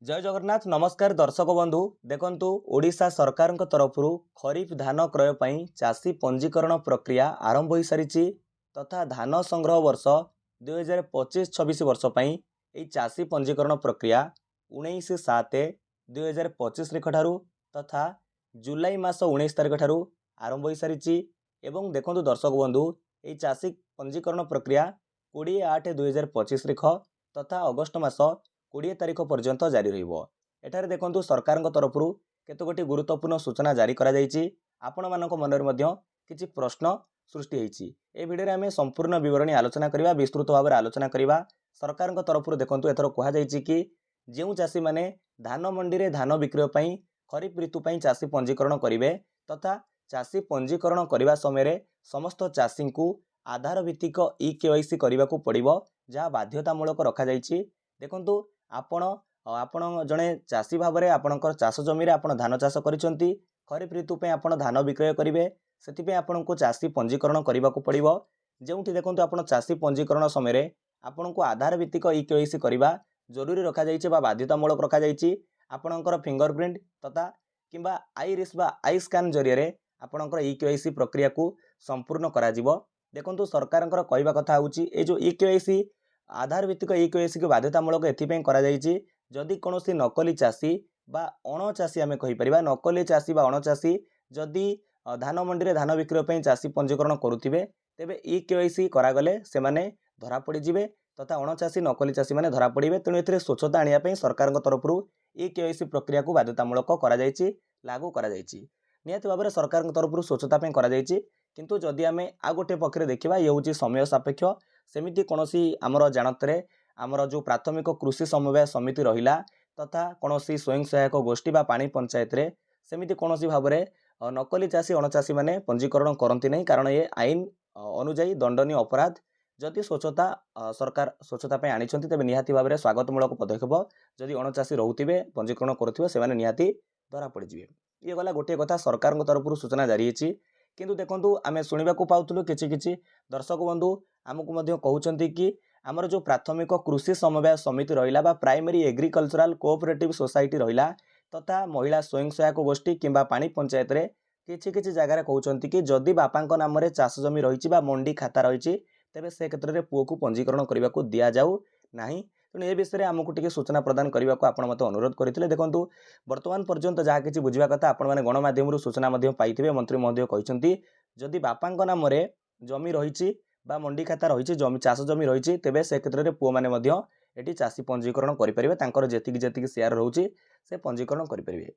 जय जगन्नाथ नमस्कार दर्शक बंधु देखंतु ओडिशा सरकार तरफ खरीफ धान क्रय पई चाषी पंजीकरण प्रक्रिया आरंभ हो सारी तथा धान संग्रह वर्ष 2025-26 वर्ष पई ए चाषी पंजीकरण प्रक्रिया 19/7/2025 तारिख ठारू तथा जुलाई मास 19 तारिख ठारू आरंभ हो सारी एवं देखंतु दर्शक बंधु ए चाषी पंजीकरण प्रक्रिया 20/8/2025 तारिख तथा अगस्त मास 20 तारिख पर्यंत जारी रहिबो। एठारे देखंतु सरकार तरफ केतोगोटी गुरुत्वपूर्ण सूचना जारी करा जायछि। आपण मानक मनरे मध्य किछि प्रश्न सृष्टि होईछि। ए भिडियो रे हमें संपूर्ण विवरणी आलोचना करिबा, विस्तृत भाव आलोचना करिबा। सरकार तरफ देखंतु एथर कहा जायछि कि जेउ चाषी माने धान मंडी रे धान विक्रय पई खरीफ ऋतु पई चाषी पंजीकरण करिवे तथा चाषी पंजीकरण करिबा समय रे समस्त चाषी को आधार भित्तिक ई-केवाईसी करबाकू पड़िबो, जहा बाध्यतामूलक रखा जायछि। देखंतु आपण जड़े चाषी भाव में आपणकर चाष जमी आपण धान चाष करिसेंती, खरीफ ऋतु पे आपण धान विक्रय करेंगे से आपण को चाषी पंजीकरण करने को पड़ो। जोठी देखो आप चाषी पंजीकरण समय आपण को आधार भित्तिक ई-केवाईसी करवा जरूरी रखा जाइए बाध्यतामूलक रखा जाइए। आपणकर फिंगरप्रिंट तथा किंबा आईरिस बा आई स्कान जरिए आपणकर ई-केवाईसी प्रक्रिया को संपूर्ण करा जिवो। देखंतु सरकार कहवा कथा होची ए जो ई-केवाईसी आधार भित्तिक ई-केवाईसी को बाध्यतामूलक एथिपई करा जाइछि जदि कोनोसी नकली चाषी बा अणचाषी आमे कहि परिबा नकली चाषी बा अणचाषी जदि धान मंडी रे धान विक्रय पई चाषी पंजीकरण करुथिबे तेबे ई-केवाईसी करा गले से माने धरा पड़ी जिवे तथा अणचाषी नकली चाषी माने धरा पड़िबे। तेणु एथिरे स्वच्छता आनिया पई सरकार तरफरु ई-केवाईसी प्रक्रिया को बाध्यतामूलक करा जाइछि, लागू करा जाइछि। नियत भाबरे सरकार तरफरु स्वच्छता पई करा जाइछि। किंतु जदि आमे आ गोटे पक्षरे देखिबा ये होची समय सापेक्ष सेमिति कोनोसी आमर जानतरे आमर जो प्राथमिक कृषि समवाय समिति रहिला तथा कोनोसी स्वयं सहायक गोष्ठी बा पानी पंचायत रे सेमिति कोनोसी भाबरे नकली चाषी अणचाषी माने पंजीकरण करंती नहीं, कारण ये आईन अनुजाई दंडनीय अपराध। जदि स्वच्छता सरकार स्वच्छता पे आनिछंती तेबे निहाती भाबरे स्वागतमूलक पदक्षेप। जदि अणचाषी रहउतिबे पंजीकरण करुथिबे से माने निहाती धरा पड़ जिवे। ये गला गोटे कथा सरकार तरफरु सूचना जारी हेछि। किंतु देखंतु आमे सुनिबा को पाउतलु किछि दर्शक बंधु आमको मध्य कहउचंती कि आमर जो प्राथमिक कृषि समवाय समिति रहिला बा प्राइमरी एग्रीकल्चरल कोऑपरेटिव सोसाइटी रहिला तथा महिला स्वयं सहायक गोष्ठी किंबा पानी पंचायत रे किछि जगार कहउचंती कि जदि बापांक नाम रे चाष जमी रहिछि बा मंडी खाता रहिछि तेबे से क्षेत्र रे पुओ को पंजीकरण करबा को दिया जाऊ नाही। तेणु ए विषय आमको टिके सूचना प्रदान करने को आपण मते अनुरोध करथिले। देखंतु वर्तमान पर्यंत जहा किछि बुझिबा कथा आपण माने गणमाध्यम सूचना मध्य पाइथिबे। मंत्री महोदय कहिसंती जदि बापांक नाम रे जमी रहिछि बा मंडी खाता रहिछि जमी चाष जमी रहिछि तेबे से क्षेत्र रे पुओ माने मध्य एटी चाषी पंजीकरण करि परिबे, तांकर जेतिकी शेयर रहउछि से पंजीकरण करि परिबे।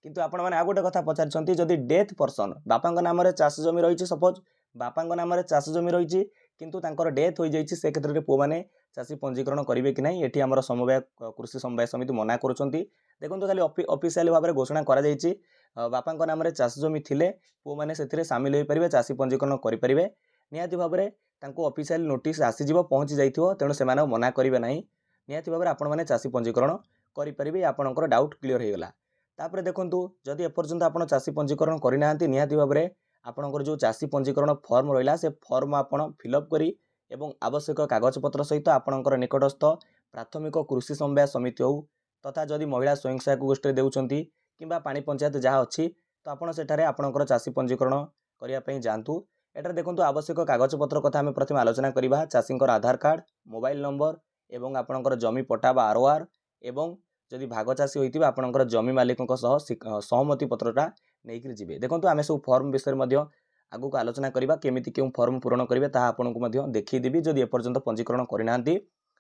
किंतु आपण माने आ गोटे कथा पचारछंती जदि डेथ पर्सन बापांक नाम रे चाष जमी रहिछि, सपोज बापांक नाम रे चाष जमी रहिछि किंतु तांकर डेथ होई जाइछि से क्षेत्र रे पुओ माने चाषी पंजीकरण करिवे कि नहीं एठी हमर समवाय कृषि समवाय समिति मना करूछंती। देखंतु खाली ऑफिशियल भाबरे घोषणा करा जाइछि बापांक नाम रे चाष जमी थिले पुओ माने सेथिरे शामिल होई परिबे, चाषी पंजीकरण करि परिबे। निहाती भाबरे तांको ऑफिशियल नोटिस आसी जिवो पहुंची जाइथिवो, तेणु सेमाने मना करिवे नाही। निहाती भाबरे आपण माने चाषी पंजीकरण करि परिबे। आपणकर डाउट क्लियर हे गेला। तापरे देखंतु जदि एपर्यंत आपण चाषी पंजीकरण करि नाहंती निहाती भाबरे आपणकर जो चाषी पंजीकरण फॉर्म रहिला से फॉर्म आपण फिलअप करी एवं आवश्यक कागज पत्र सहित आपणकर निकटस्थ प्राथमिक कृषि समवाय समिति हो तथा जदि महिला स्वयं सहायक गोष्ठी देउछंती किंबा पानी पंचायत जहाँ अच्छी तो आपण सेठारे आपणकर चाषी पंजीकरण करिया पई जांतु। एटार देखंतु आवश्यक कागज पत्र कथा आमे प्रथम आलोचना करिबा। चाषींकर आधार कार्ड, मोबाइल नंबर एवं आपणकर जमी पट्टा बा आरओआर एवं जदि भाग चाषी होइतिबा आपणकर जमी मालिकक सह सहमति पत्रटा नेइकि जिवे। देखंतु आमे सब फॉर्म विषय मध्य आगु को आलोचना करिबा, केमिति केउ फॉर्म पूरण करिवे ता आपनको मध्य देखि देबी जदि एपर्यंत पंजीकरण करि नांती।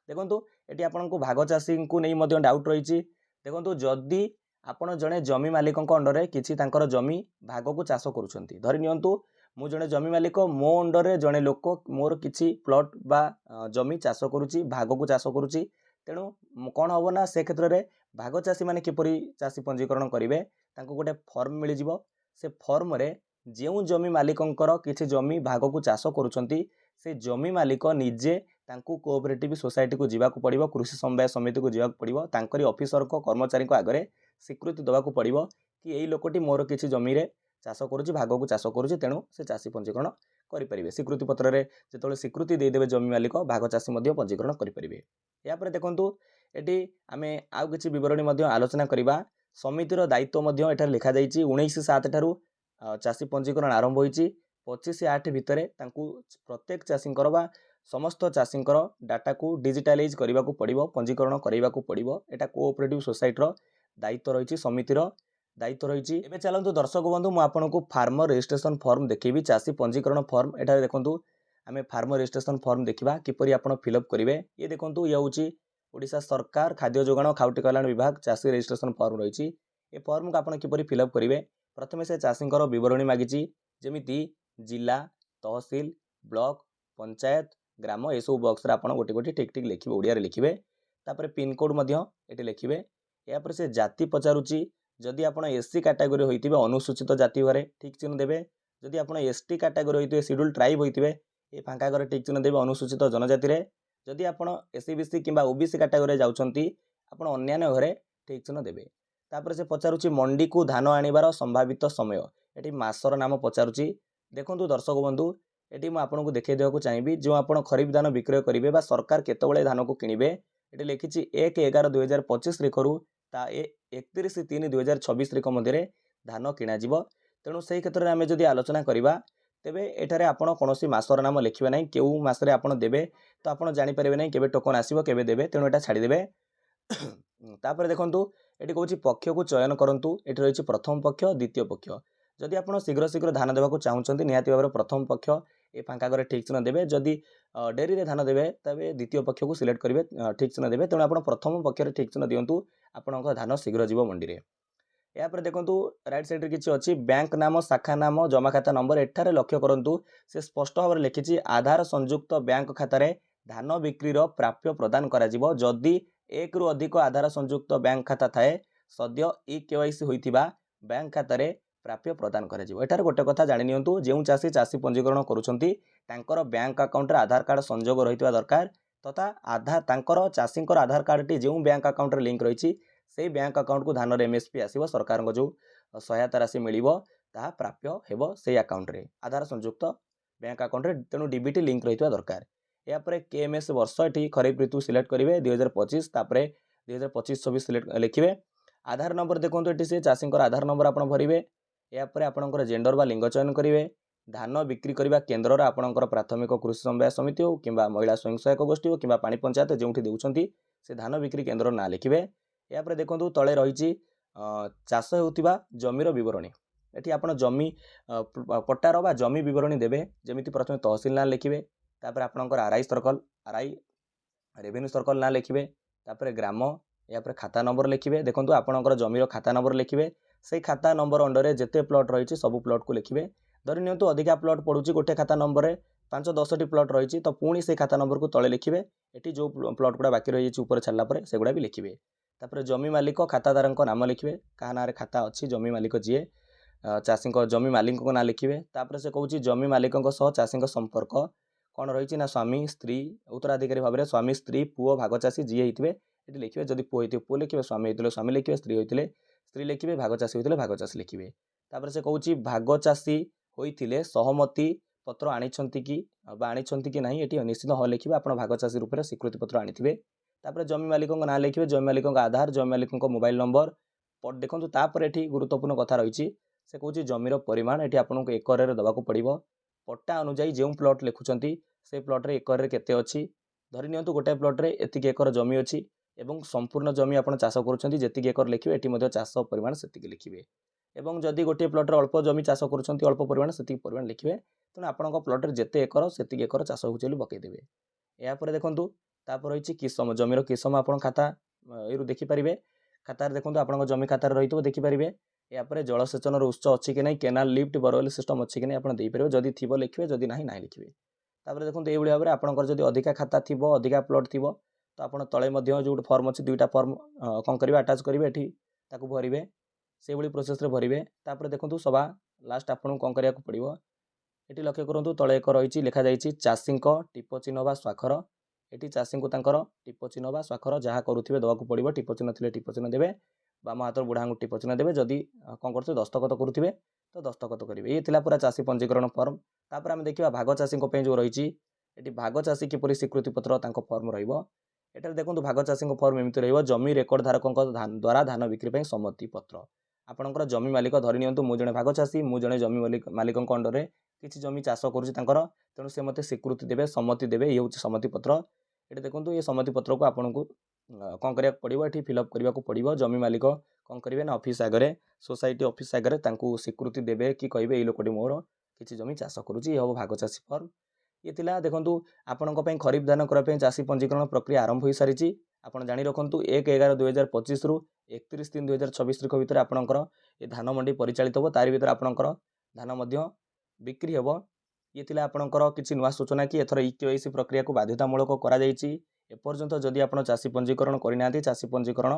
देखंतु एटी आपनको भाग चाषी को नै मध्य डाउट रहिछि। देखंतु जदि आपण जणे जमी मालिकक अंडर रे किछि तांकर जमी भाग को चाष करूछंती, धरि नियंतु मु जणे जमी मालिक मो अंडर रे जणे लोक मोर किछि प्लॉट बा जमी चाष करूछि, भाग को चाष करूछि। तेणु कोन होबो ना से क्षेत्र रे भाग चाषी माने किपरि चाषी पंजीकरण करिवे तांको गोटे फॉर्म मिलि जिवो। से फॉर्म रे जेउ जमी मालिकंकर किछि जमी भाग को चाष करूछंती से जमी मालिक निजे तांको कोऑपरेटिव सोसाइटी को जीवा को पड़िबो, कृषि समवाय समिति को जीवा को पड़िबो, तांकरी ऑफिसर को कर्मचारी को आगरे स्वीकृति दवा को पड़िबो कि एई लोकटी मोर किछि जमी रे चाष करूछि, भाग को चाष करूछि, तेणु से चाषी पंजीकरण करि परिबे। स्वीकृति पत्र रे जेतोले स्वीकृति दे देबे जमी मालिक भाग चाषी मध्य पंजीकरण करि परिबे। या परे देखंतु एटी आमे आउ किछि विवरणी मध्य आलोचना करिबा। समितिर दायित्व मध्य एठार लिखा जाइछि 19/7 ठारू चाषी पंजीकरण आरंभ होइछि। 25/8 भितरे तांकू प्रत्येक चाषींकर बा समस्त चाषींकर डाटा को डिजिटालाइज करबाकू पड़िबो, पंजीकरण करबाकू पड़िबो। एटा कोऑपरेटिव सोसाइटी रो दायित्व रहिछि, समितिर दायित्व रहिछि। एबे चलंतु दर्शक बंधु मु आपनको फार्मर रजिस्ट्रेशन फॉर्म देखेबी, चाषी पंजीकरण फॉर्म। एटा देखंतु आमे फार्मर रजिस्ट्रेशन फॉर्म देखिबा किपरि आपण फिलअप करिवे। ये देखंतु ये होछि ओडिशा सरकार खाद्य जोगाण खाउटी कल्याण विभाग चाषी रजिस्ट्रेशन फॉर्म रहिछि। ए फॉर्म को आपण किपरि फिलअप करिवे। प्रथमे से चाषींकर विवरणी मागिछि, जेमिति जिला, तहसील, ब्लॉक, पंचायत, ग्राम ए सब बॉक्स रे आपण गोटे गोटे टिक टिक लिखिबे, ओडिया रे लिखिबे। तापर पिन कोड मध्य एटी लिखिबे। या पर से जाति पचारुछि, जदि आपण एससी कैटेगरी होइतिबे अनुसूचित जाति घरे ठीक चिन्ह देबे। जदि आपण एसटी कैटेगरी होइतिबे शेड्यूल ट्राइब होइतिबे ए फांका घरे ठीक चिन्ह देबे अनुसूचित जनजाति रे। जदि आपण एससी बीसी किंबा ओबीसी कैटेगरी जाउछंती आपण अन्यान्य घरे ठीक चिन्ह देबे। तापर से पचारुछि मंडी को धान आनिबार संभावित समय, एटी मासर नाम पचारुछि। देखंतु दर्शक बंधु एटी मु आपनको देखै देबाकू चाहिबी, जो आपण खरीफ धान विक्रय करिवे बा सरकार केतेबेले धान को किनिबे एटी लिखिछि 1/11/2025 रे करू ता 31/3/2026 रे मध्यरे धान किना जिवो। तेणु सेही क्षेत्र में आमे जदि आलोचना करिबा तेबे एठारे आपण कोनोसी मासर नाम लिखिबे नै, केउ मासरे आपण देबे तो आपण जानि परिबे नै केबे टोकन आसीबो केबे देबे, तेणु एटा छाडी देबे। तापर देखंतु एटी कहूछि पक्ष को चयन करंतु। एटी रहिछि प्रथम पक्ष, द्वितीय पक्ष। जदि आपण शीघ्र शीघ्र धान देबाकू चाहुचंती निहाती भाबरे प्रथम पक्ष ए फांका करे ठीक चिन्ह देबे। जदि डेरी रे धान देबे तबे द्वितीय पक्ष को सिलेक्ट करिवे, ठीक चिन्ह देबे। तेणु आपण प्रथम पक्ष रे ठीक चिन्ह दियंतु, आपणक धान शीघ्र जीव मंडी रे। या पर देखंतु राइट साइड रे किछि अछि बैंक नाम, शाखा नाम, जमा खाता नंबर। एठारे लक्ष्य करंतु से स्पष्ट भाबरे लिखिछि आधार संयुक्त बैंक खाता रे धान बिक्री रो प्राप्य प्रदान करा जिवो। जदि एक रु अधिक आधार संयुक्त बैंक खाता थाए सद्य ई केवाईसी होइथिबा बैंक खाता रे प्राप्य प्रदान करा जिवो। एठारे गोटे कथा जानि नियंतु, जेउ चासी चासी पंजीकरण करूछंती तांकर बैंक अकाउंट रे आधार कार्ड संयोग रहितबा दरकार, तथा आधार तांकर चासींकर आधार कार्ड टी जेउ बैंक अकाउंट रे लिंक रहिछि से बैंक अकाउंट को धान रे एमएसपी आसीबो, सरकार को जो सहायता राशि मिलिबो ताहा प्राप्य हेबो से अकाउंट रे आधार संयुक्त बैंक अकाउंट रे। तेणु डीबीटी लिंक रहितबा दरकार। या पर केएमएस वर्ष एठी खरीफ ऋतु सिलेक्ट करिवे 2025, तापरे 2025-26 सिलेक्ट लिखिबे। आधार नंबर देखंतु एठी से चासींकर आधार नंबर आपण भरिवे। या पर आपणकर जेंडर बा लिंग चयन करिवे। धान बिक्री करबा केंद्र रे आपणकर प्राथमिक कृषि समवाय समिति हो किंबा महिला स्वयं सहायक गोष्ठी हो किंबा पानी पंचायत जेउठी देउछंती से धान बिक्री केंद्र ना लिखिबे। या पर देखंतु तळे रहिछि चाष हेउतिबा जमीर विवरणी। एठी आपण जमी पट्टार बा जमी विवरणी देबे। जेमिति प्रथमे तहसील ना लिखिबे, तापर आपणकर RI circle, RI revenue circle ना लिखिबे, तापर ग्राम, या पर खाता नंबर लिखिबे। देखंतु आपणकर जमीर खाता नंबर लिखिबे। से खाता नंबर अंडर रे जेते प्लॉट रहिछि सब प्लॉट को लिखिबे। धरि नियंतु अधिका प्लॉट पडुछि गोटे खाता नंबर रे 5-10 टी प्लॉट रहिछि तो पुणी से खाता नंबर को तळे लिखिबे। एठी जो प्लॉट गुडा बाकी रहिछि ऊपर छाडला परे सेगुडा भी लिखिबे। तापर जमी मालिक खातादारक नाम लिखिबे, कहा ना रे खाता अछि जमी मालिक जीए चाषी जमी मालिक को ना लिखिबे। तापर से कहूछि जमी मालिक सह चाषी संपर्क कौन रही ना, स्वामी स्त्री उत्तराधिकारी भाव में स्वामी स्त्री पुओ भाग चाषी जी होते ये लिखिए। जदि पुओ होते पुओ लिखिए, स्वामी होते स्वामी लिखिए, स्त्री होते स्त्री लिखिए, भाग चाषी होते भाग चाषी लिखिए। तापर से कहूँ भाग चाषी होते सहमति पत्र आनिछंती कि नहीं, ये निश्चित हाँ लिखिए। आप भाग चाषी रूप में स्वीकृति पत्र आनी। तापर जमी मालिक ना लिखिए, जमी मालिक आधार, जमी मालिक मोबाइल नंबर। देखो तापर ये गुरुत्वपूर्ण कथा रही से कहूँ जमीर परिमाण ये आपको एकर दवाक पड़ो। पट्टा अनुजाई जो प्लॉट लिखुंट से प्लॉट रे एकर केते अच्छी। धरी नियंतु गोटे प्लॉट रे एतिक एकर जमी अच्छी एवं संपूर्ण जमी आप चाष करुँच जेतिक एकर लिखिए ये चाष परिमाण से लिखिए। एवं जदि गोटे प्लॉट रे अल्प जमी चाष करुँच अल्प परिमाण से परिमाण लिखिए। तेणु आपंक प्लॉट रे जेते एकर से एकर चाष हो पकईदेवे। यापर देखूँ तापर रही किसम, जमीर किसम आप खाता यू देखिपारे। खातार देखो आप जमी खातार रही देखिपारे। यापर जलसेचन उत्स अच्छी कि नहीं, केनाल लिफ्ट बोरवेल सिस्टम अच्छी कि नहीं आप देपारे। जदि थी लिखिए, जदि ना ना लिखिए। तापर देखो ये भाव में आपंकर जब अधिका खाता थी अधिका प्लॉट थी तो आप तले जो फर्म अच्छी दुईटा फर्म कौन करेंगे आटाच करेंगे एटी भरवे से भाई प्रोसेस रे भरवे। तापर देखो सभा लास्ट आपको कौन करा पड़ो ये लक्ष्य करूँ। तले एक रही लिखा जाइए चाषी टीप चिन्ह बा स्वाक्षर। ये चाषी को टीप चिन्ह बा स्वाक्षर जहाँ करुवे देवाक पड़ो। टीप चिन्ह थे टीप चिन्ह देवे, बाम हाथ बुढ़ा टीप चिन्ह देवे। जदि कौन कर दस्तखत करुवे तो दस्तखत करेंगे। ये थिला पूरा चाषी पंजीकरण फॉर्म। तापर आम देखा भाग चाषी जो रही भाग चाषी किपरि स्वीकृति पत्र फॉर्म रहिबो। ଏଠାରେ ଦେଖନ୍ତୁ ଭାଗ ଚାଷୀଙ୍କ ଫର୍ମ ଏମିତି ରହିବ ଜମି ରେକର୍ଡ ଧାରକଙ୍କ ଦ୍ୱାରା ଧାନ ବିକ୍ରି ପାଇଁ ସମ୍ମତି ପତ୍ର। ଆପଣଙ୍କର ଜମି ମାଲିକ ଧରି ନିଅନ୍ତୁ ମୁଁ ଜଣେ ଭାଗ ଚାଷୀ, ମୁଁ ଜଣେ ଜମି ମାଲିକଙ୍କ ଅଣ୍ଡରରେ କିଛି ଜମି ଚାଷ କରୁଛି ତାଙ୍କର, ତେଣୁ ସେ ମୋତେ ସ୍ୱୀକୃତି ଦେବେ, ସମ୍ମତି ଦେବେ, ଇଏ ହେଉଛି ସମ୍ମତି ପତ୍ର। ଏଠି ଦେଖନ୍ତୁ ଏ ସମ୍ମତି ପତ୍ରକୁ ଆପଣଙ୍କୁ କ'ଣ କରିବାକୁ ପଡ଼ିବ, ଏଠି ଫିଲ୍ଅପ୍ କରିବାକୁ ପଡ଼ିବ। ଜମି ମାଲିକ କ'ଣ କରିବେ ନା ଅଫିସ୍ ଆଗରେ, ସୋସାଇଟି ଅଫିସ୍ ଆଗରେ ତାଙ୍କୁ ସ୍ୱୀକୃତି ଦେବେ କି କହିବେ ଏଇ ଲୋକଟି ମୋର କିଛି ଜମି ଚାଷ କରୁଛି, ଇଏ ହେବ ଭାଗ ଚାଷୀ ଫର୍ମ। ଇଏ ଥିଲା ଦେଖନ୍ତୁ ଆପଣଙ୍କ ପାଇଁ ଖରିଫ ଧାନ କ୍ରୟ ପାଇଁ ଚାଷୀ ପଞ୍ଜୀକରଣ ପ୍ରକ୍ରିୟା ଆରମ୍ଭ ହୋଇସାରିଛି। ଆପଣ ଜାଣି ରଖନ୍ତୁ 1/11/2025ରୁ 31/3/2026 ଭିତରେ ଆପଣଙ୍କର ଏ ଧାନ ମଣ୍ଡି ପରିଚାଳିତ ହେବ, ତାରି ଭିତରେ ଆପଣଙ୍କର ଧାନ ମଧ୍ୟ ବିକ୍ରି ହେବ। ଇଏ ଥିଲା ଆପଣଙ୍କର କିଛି ନୂଆ ସୂଚନା କି ଏଥର EKYC ପ୍ରକ୍ରିୟାକୁ ବାଧ୍ୟତାମୂଳକ କରାଯାଇଛି। ଏପର୍ଯ୍ୟନ୍ତ ଯଦି ଆପଣ ଚାଷୀ ପଞ୍ଜୀକରଣ କରିନାହାନ୍ତି ଚାଷୀ ପଞ୍ଜୀକରଣ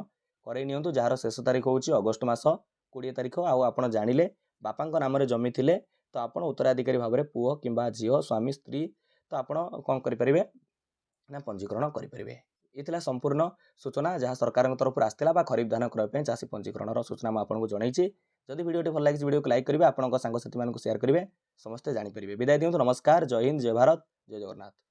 କରାଇ ନିଅନ୍ତୁ, ଯାହାର ଶେଷ ତାରିଖ ହେଉଛି ଅଗଷ୍ଟ ମାସ 20 ତାରିଖ। ଆଉ ଆପଣ ଜାଣିଲେ ବାପାଙ୍କ ନାମରେ ଜମି ଥିଲେ ତ ଆପଣ ଉତ୍ତରାଧିକାରୀ ଭାବରେ ପୁଅ କିମ୍ବା ଝିଅ, ସ୍ୱାମୀ, ସ୍ତ୍ରୀ ତ ଆପଣ କ'ଣ କରିପାରିବେ ନା ପଞ୍ଜୀକରଣ କରିପାରିବେ। ଏ ଥିଲା ସମ୍ପୂର୍ଣ୍ଣ ସୂଚନା ଯାହା ସରକାରଙ୍କ ତରଫରୁ ଆସିଥିଲା ବା ଖରିଫ ଧାନ କ୍ରୟ ପାଇଁ ଚାଷୀ ପଞ୍ଜୀକରଣର ସୂଚନା ମୁଁ ଆପଣଙ୍କୁ ଜଣାଇଛି। ଯଦି ଭିଡ଼ିଓଟି ଭଲ ଲାଗିଛି ଭିଡ଼ିଓକୁ ଲାଇକ୍ କରିବେ, ଆପଣଙ୍କ ସାଙ୍ଗସାଥୀମାନଙ୍କୁ ସେୟାର କରିବେ, ସମସ୍ତେ ଜାଣିପାରିବେ। ବିଦାୟ ଦିଅନ୍ତୁ, ନମସ୍କାର, ଜୟ ହିନ୍ଦ, ଜୟ ଭାରତ, ଜୟ ଜଗନ୍ନାଥ।